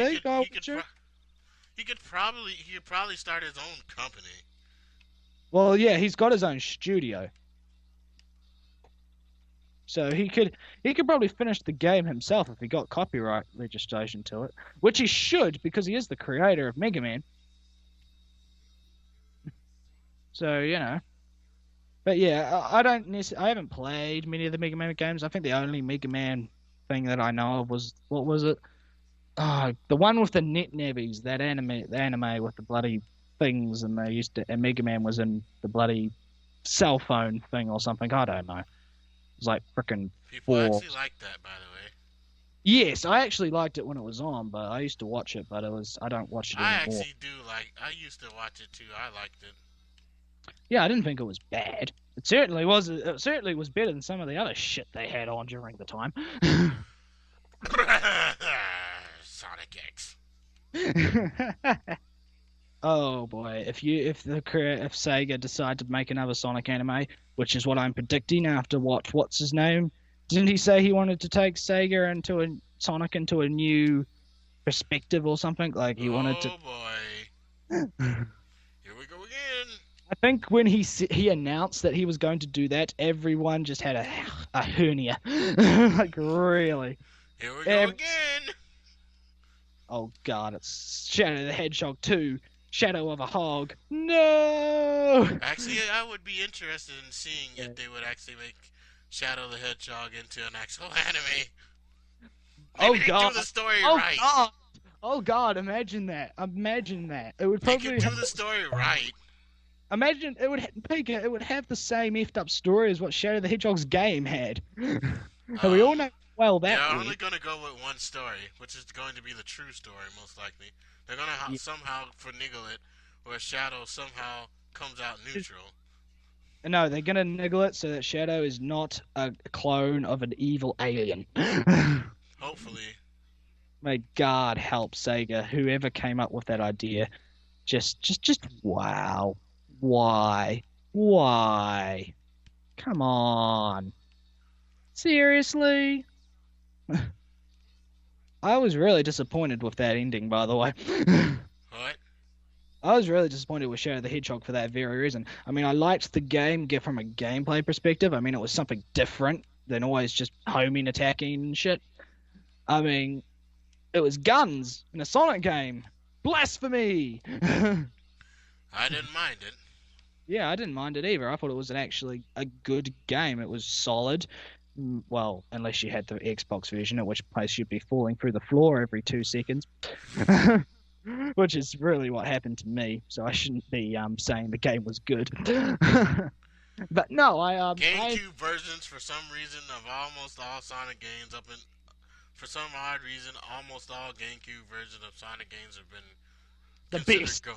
think. He could probably start his own company. Well, yeah, he's got his own studio, so he could probably finish the game himself if he got copyright registration to it, which he should because he is the creator of Mega Man. So but yeah, I don't necessarily. I haven't played many of the Mega Man games. I think the only Mega Man thing that I know of was what was it? The one with the net navies, the anime with the bloody things, and and Mega Man was in the bloody cell phone thing or something. I don't know. It was like freaking People four. actually like that, by the way. Yes, I actually liked it when it was on, but I used to watch it, but I don't watch it I anymore. actually do like. I used to watch it too. I liked it. Yeah, I didn't think it was bad. It certainly was. It certainly was better than some of the other shit they had on during the time. Sonic X. Oh boy, if Sega decide to make another Sonic anime, which is what I'm predicting after what's his name? Didn't he say he wanted to take Sega into Sonic into a new perspective or something? Like he wanted to. Oh boy. Here we go again. I think when he announced that he was going to do that, everyone just had a hernia. Like really. Here we go Ev- again. oh god, it's Shadow the Hedgehog 2, Shadow of a Hog. No. Actually, I would be interested in seeing if they would actually make Shadow the Hedgehog into an actual anime. Oh Maybe they god. do the story Oh right. god. Oh god, imagine that. Imagine that. It would They probably could do the story right. imagine it would Pika, it would have the same effed up story as what Shadow the Hedgehog's game had. And we all know well They're that only went. going to go with one story, which is going to be the true story, most likely. They're going to Yeah. somehow finagle it where Shadow somehow comes out neutral. No, they're gonna niggle it so that Shadow is not a clone of an evil alien. Hopefully. May God help Sega, whoever came up with that idea. Just wow. Why? Why? Come on. Seriously? I was really disappointed with that ending, by the way. What? I was really disappointed with Shadow the Hedgehog for that very reason. I mean, I liked the game from a gameplay perspective. I mean, it was something different than always just homing attacking and shit. I mean, it was guns in a Sonic game. Blasphemy! I didn't mind it. Yeah, I didn't mind it either. I thought it was actually a good game. It was solid. Well, unless you had the Xbox version, at which place you'd be falling through the floor every 2 seconds. Which is really what happened to me. So I shouldn't be saying the game was good. But no, GameCube versions, for some reason, of almost all Sonic games for some odd reason, almost all GameCube versions of Sonic games have been the considered best. go.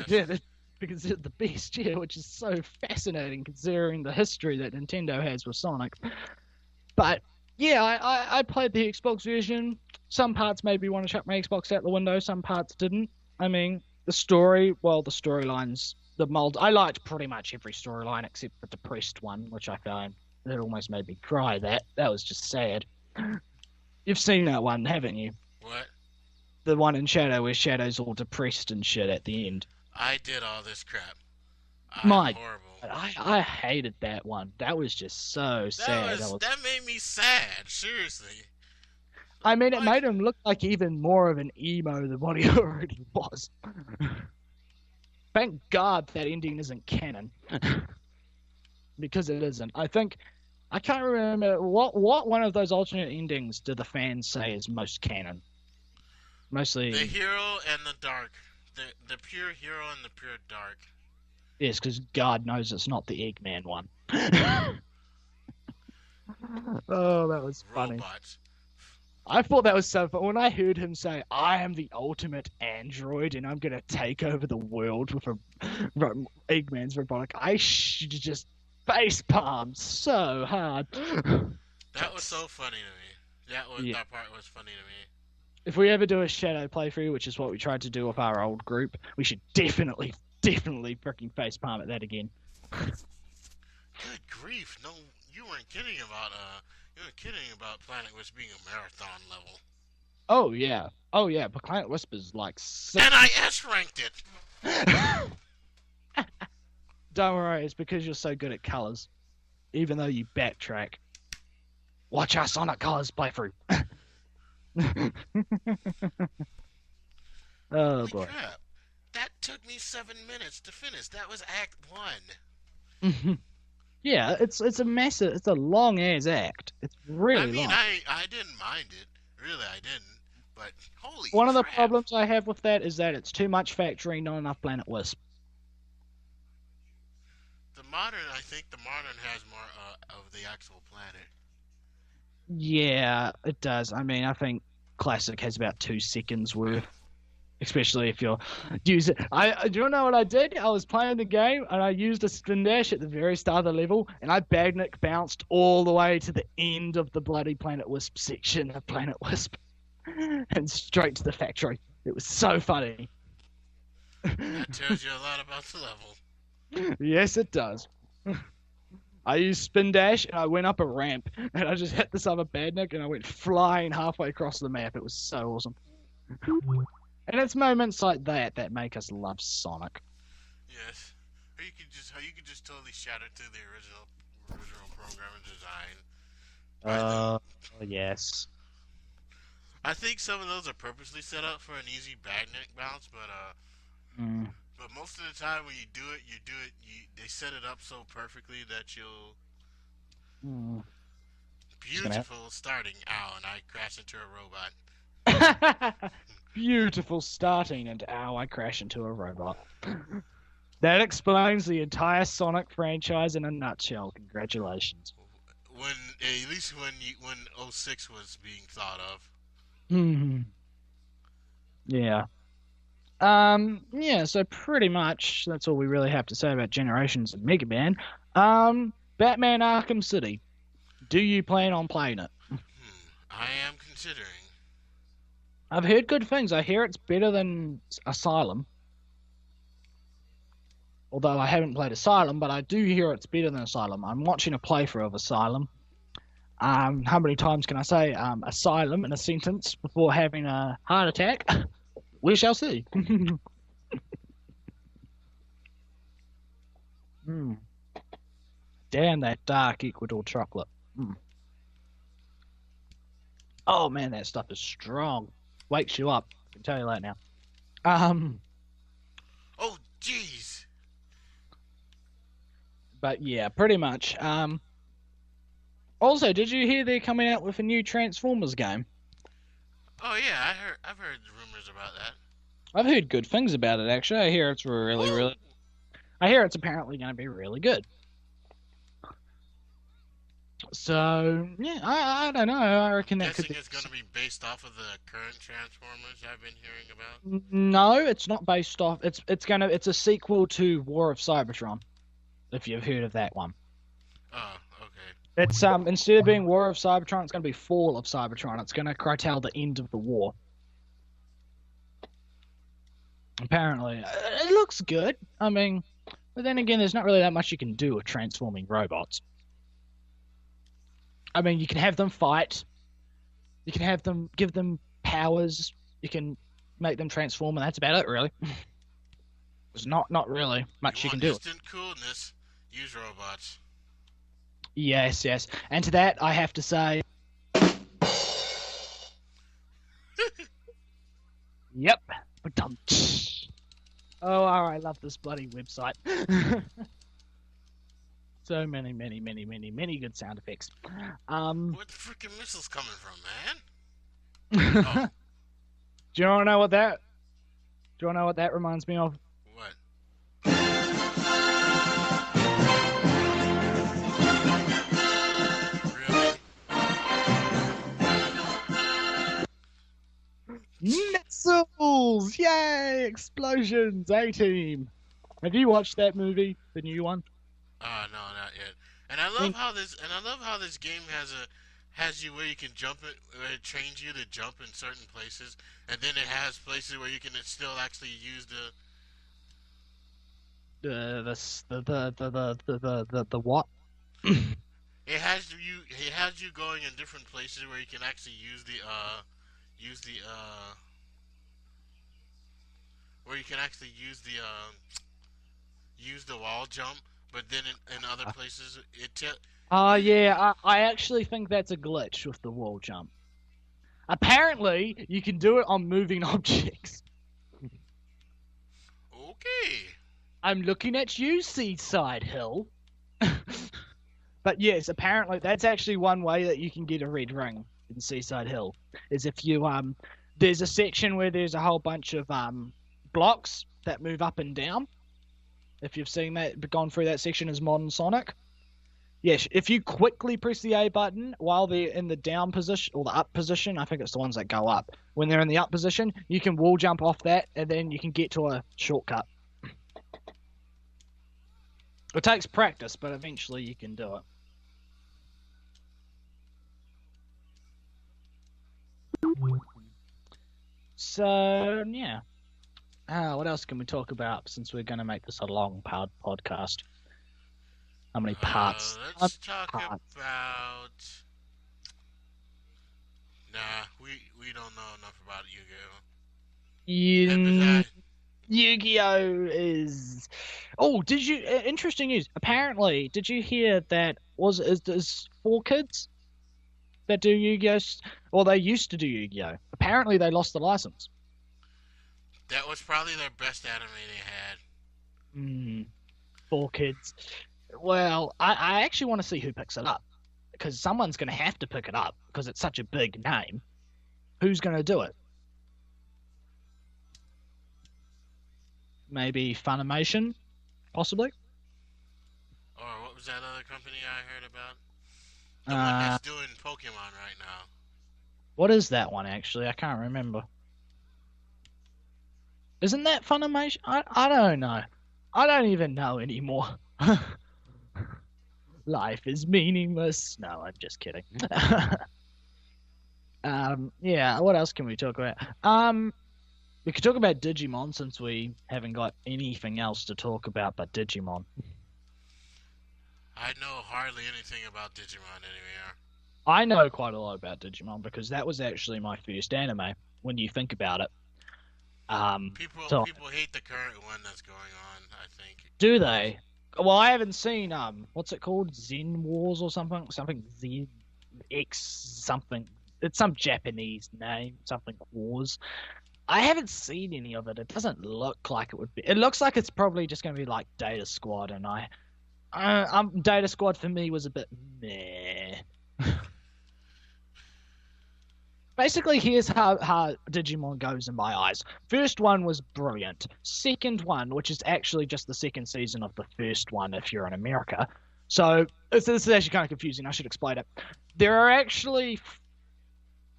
Yes. Yeah, because it's the best, yeah, which is so fascinating considering the history that Nintendo has with Sonic. But yeah, I played the Xbox version. Some parts made me want to chuck my Xbox out the window. Some parts didn't. I mean, the storylines, the mold. I liked pretty much every storyline except the depressed one, which I found it almost made me cry. That was just sad. You've seen that one, haven't you? What? The one in Shadow where Shadow's all depressed and shit at the end. I did all this crap. I'm My, horrible. I hated that one. That was just so sad. That made me sad. Seriously. I mean, it Like, made him look like even more of an emo than what he already was. Thank God that ending isn't canon. Because it isn't. I can't remember what one of those alternate endings do the fans say is most canon. Mostly the hero and the dark. The pure hero and the pure dark. yes, because God knows it's not the Eggman one. Oh, that was funny. Robots. I thought that was so fun. When I heard him say, I am the ultimate android and I'm going to take over the world with Eggman's robotic, I just face palmed so hard. That was so funny to me. That part was funny to me. If we ever do a Shadow playthrough, which is what we tried to do with our old group, we should definitely freaking face palm at that again. Good grief! No, you weren't kidding about Planet Witch being a marathon level. Oh yeah, but Planet Whisper's like And I 60. S ranked it. Don't worry, it's because you're so good at colors. Even though you backtrack. Watch our Sonic Colors playthrough. Oh Holy boy. crap. That took me 7 minutes to finish. That was Act 1. Yeah, it's a long ass act. It's I really mean, long. I didn't mind it. Really, I didn't. But holy One of the crap. problems I have with that is that it's too much factory, not enough Planet Wisp. I think the modern has more of the actual planet. Yeah, it does. I mean, I think Classic has about 2 seconds worth, especially if you're using. Do you know what I did? I was playing the game and I used a spin dash at the very start of the level, and I bagnick bounced all the way to the end of the bloody Planet Wisp section of Planet Wisp, and straight to the factory. It was so funny. That tells you a lot about the level. Yes, it does. I used spin dash and I went up a ramp and I just hit this other badnik and I went flying halfway across the map. It was so awesome. And it's moments like that that make us love Sonic. Yes. Or you could just totally shatter through the original program and design. I think Uh, yes. I think some of those are purposely set up for an easy backneck bounce, Mm, but most of the time when they set it up so perfectly that you'll mm. Just gonna. beautiful starting. Ow, and I crash into a robot. Beautiful starting, and ow, I crash into a robot. That explains the entire Sonic franchise in a nutshell. Congratulations. When at least when '06 was being thought of. Hmm. Yeah. Yeah, so pretty much that's all we really have to say about Generations and Mega Man. Batman Arkham City. Do you plan on playing it? I am considering. I've heard good things. I hear it's better than Asylum. Although I haven't played Asylum, but I do hear it's better than Asylum. I'm watching a playthrough of Asylum. How many times can I say Asylum in a sentence before having a heart attack? We shall see. Mm. Damn that dark Ecuador chocolate. Mm. Oh man, that stuff is strong. Wakes you up. I can tell you that now. Um, Oh, jeez. but yeah, pretty much. Also, did you hear they're coming out with a new Transformers game? Oh yeah, I've heard rumors about that. I've heard good things about it actually. I hear it's really, Woo! really. I hear it's apparently going to be really good. So yeah, I don't know. I reckon that could Guessing be. it's going to be based off of the current Transformers I've been hearing about. No, it's not based off. It's a sequel to War of Cybertron. If you've heard of that one. Oh, okay. It's instead of being War of Cybertron, it's going to be Fall of Cybertron. It's going to curtail the end of the war. Apparently, it looks good. I mean, but then again, there's not really that much you can do with transforming robots. I mean, you can have them fight. You can have them give them powers. You can make them transform, and that's about it, really. There's not really You much you can want do. instant coolness? Use robots. Yes, yes. And to that, I have to say, yep. Ba-dum. Oh, I love this bloody website. So many, many, many, many, many good sound effects. Where the freaking missiles coming from, man? Do Oh, you want to know what that? Do you want to know what that reminds me of? what? Really? Missiles! Yay! Explosions! A team. Have you watched that movie, the new one? No, not yet. And I I love mean, how this game has you where you can jump it, where it trains you to jump in certain places, and then it has places where you can still actually use the. the what? It has you going in different places where you can actually use use the where you can actually use the wall jump, but then in other places you, Yeah, I actually think that's a glitch with the wall jump. Apparently, you can do it on moving objects. okay. I'm looking at you, Seaside Hill. But yes, apparently that's actually one way that you can get a red ring in Seaside Hill. Is if you there's a section where there's a whole bunch of blocks that move up and down. If you've seen that, gone through that section as modern Sonic. Yes, if you quickly press the A button while they're in the down position or the up position, I think it's the ones that go up. When they're in the up position, you can wall jump off that and then you can get to a shortcut. It takes practice, but eventually you can do it. So, yeah. What else can we talk about since we're going to make this a long podcast? How many parts? Let's talk about. Nah, we don't know enough about Yu-Gi-Oh. Yu-Gi-Oh is. Oh, did you? Interesting news. Apparently, did you hear that? Is 4Kids that do Yu-Gi-Oh? Or they used to do Yu-Gi-Oh. Apparently, they lost the license. That was probably their best anime they had. 4Kids. Well, I actually want to see who picks it up because someone's going to have to pick it up because it's such a big name. Who's going to do it? Maybe Funimation, possibly. Or what was that other company I heard about? The one that's doing Pokemon right now. What is that one actually? I can't remember. Isn't that Funimation? I don't know. I don't even know anymore. Life is meaningless. No, I'm just kidding. Yeah, what else can we talk about? We could talk about Digimon since we haven't got anything else to talk about but Digimon. I know hardly anything about Digimon anymore. I know quite a lot about Digimon because that was actually my first anime when you think about it. People hate the current one that's going on, I think. Do they? Well, I haven't seen what's it called? Zen Wars or something? Something Z X something. It's some Japanese name, something Wars. I haven't seen any of it. It doesn't look like it would be. It looks like it's probably just going to be like Data Squad, and Data Squad for me was a bit meh. Basically, here's how Digimon goes in my eyes. First one was brilliant. Second one, which is actually just the second season of the first one if you're in America. So this is actually kind of confusing. I should explain it. There are actually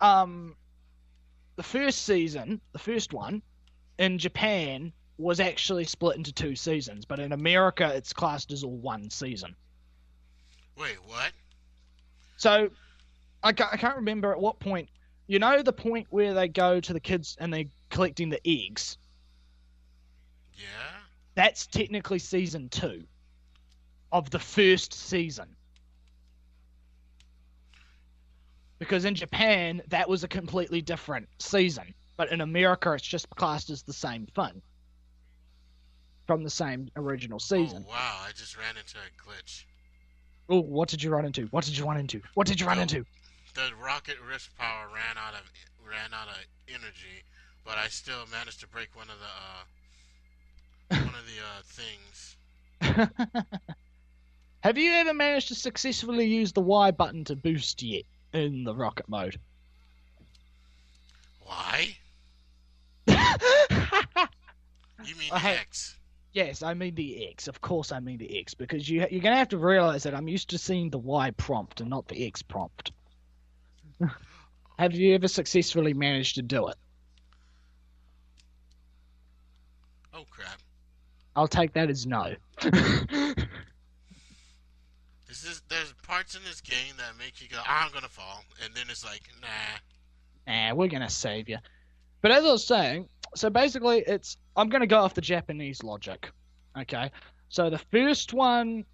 the first season, the first one, in Japan was actually split into 2 seasons, but in America it's classed as all 1 season. Wait, what? So I can't remember at what point. You know the point where they go to the kids and they're collecting the eggs? Yeah. That's technically season 2 of the first season. Because in Japan, that was a completely different season. But in America, it's just classed as the same thing. From the same original season. Oh, wow. I just ran into a glitch. Oh, what did you run into? What did you run into? What did you run into? The rocket wrist power ran out of energy, but I still managed to break one of the things. Have you ever managed to successfully use the Y button to boost yet in the rocket mode? Why? You mean X? Yes, I mean the X. Of course I mean the X, because you're going to have to realize that I'm used to seeing the Y prompt and not the X prompt. Have you ever successfully managed to do it? Oh, crap. I'll take that as no. There's parts in this game that make you go, I'm going to fall. And then it's like, nah. We're going to save you. But as I was saying, so basically I'm going to go off the Japanese logic. Okay? So the first one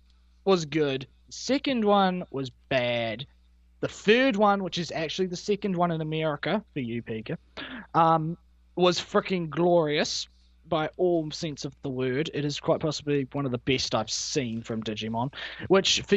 was good. The second one was bad. The third one, which is actually the second one in America for you, Pika, um, was freaking glorious by all sense of the word. It is quite possibly one of the best I've seen from Digimon, which for